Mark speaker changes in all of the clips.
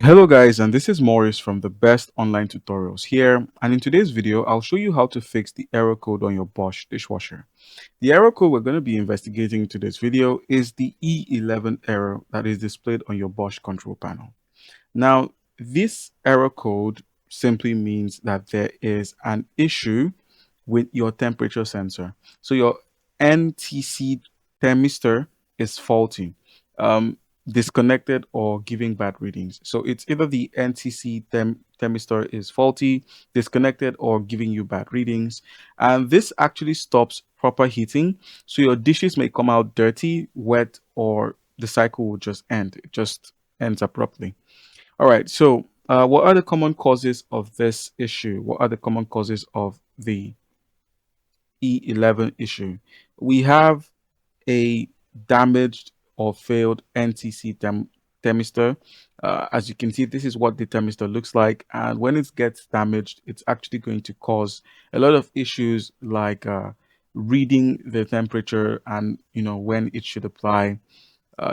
Speaker 1: Hello guys, and this is Maurice from the best online tutorials here, and in today's video I'll show you how to fix the error code on your Bosch dishwasher. The error code we're going to be investigating in today's video is the E11 error that is displayed on your Bosch control panel. Now, this error code simply means that there is an issue with your temperature sensor. So your NTC thermistor is faulty, um, disconnected, or giving bad readings. So it's either the NTC thermistor is faulty, disconnected, or giving you bad readings. And this actually stops proper heating. So your dishes may come out dirty, wet, or the cycle will just end. It just ends abruptly. All right. So, what are the common causes of this issue? What are the common causes of the E11 issue? We have a damaged or failed NTC thermistor. As you can see, this is what the thermistor looks like, and when it gets damaged, it's actually going to cause a lot of issues like reading the temperature and when it should apply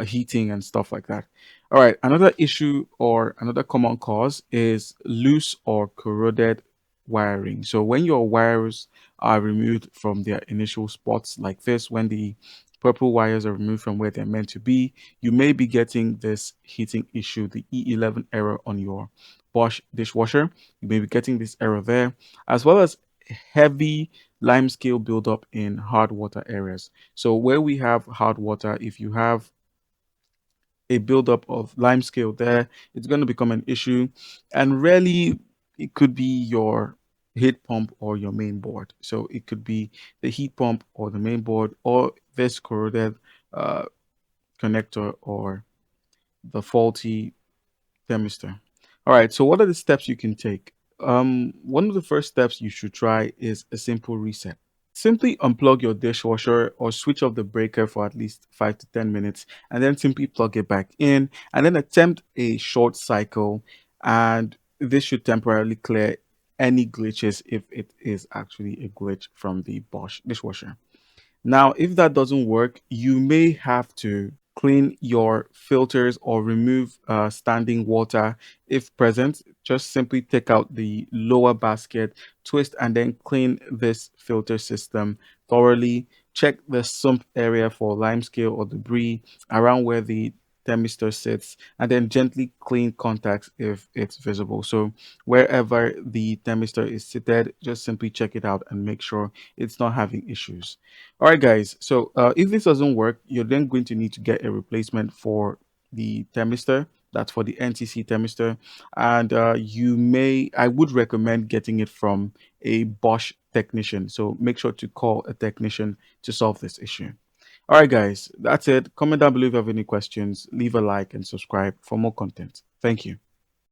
Speaker 1: heating and stuff like that. All right, another issue or another common cause is loose or corroded wiring. So when your wires are removed from their initial spots like this, when the purple wires are removed from where they're meant to be, you may be getting this heating issue, the E11 error on your Bosch dishwasher. You may be getting this error there, as well as heavy limescale buildup in hard water areas. So where we have hard water, if you have a buildup of limescale there, it's going to become an issue. And really, it could be your heat pump or your main board. So it could be the heat pump or the main board or this corroded uh, connector or the faulty thermistor. All right, so what are the steps you can take? One of the first steps you should try is a simple reset. Simply unplug your dishwasher or switch off the breaker for at least 5 to 10 minutes and then simply plug it back in and then attempt a short cycle, and this should temporarily clear any glitches if it is actually a glitch from the Bosch dishwasher. Now, if that doesn't work, you may have to clean your filters or remove standing water if present. Just simply take out the lower basket, twist, and then clean this filter system thoroughly. Check the sump area for limescale or debris around where the thermistor sits, and then gently clean contacts if it's visible. So wherever the thermistor is seated, just simply check it out and make sure it's not having issues. All right, guys. So if this doesn't work, you're then going to need to get a replacement for the thermistor. That's for the NTC thermistor, and I would recommend getting it from a Bosch technician. So make sure to call a technician to solve this issue. All right, guys. That's it. Comment down below if you have any questions. Leave a like and subscribe for more content. Thank you.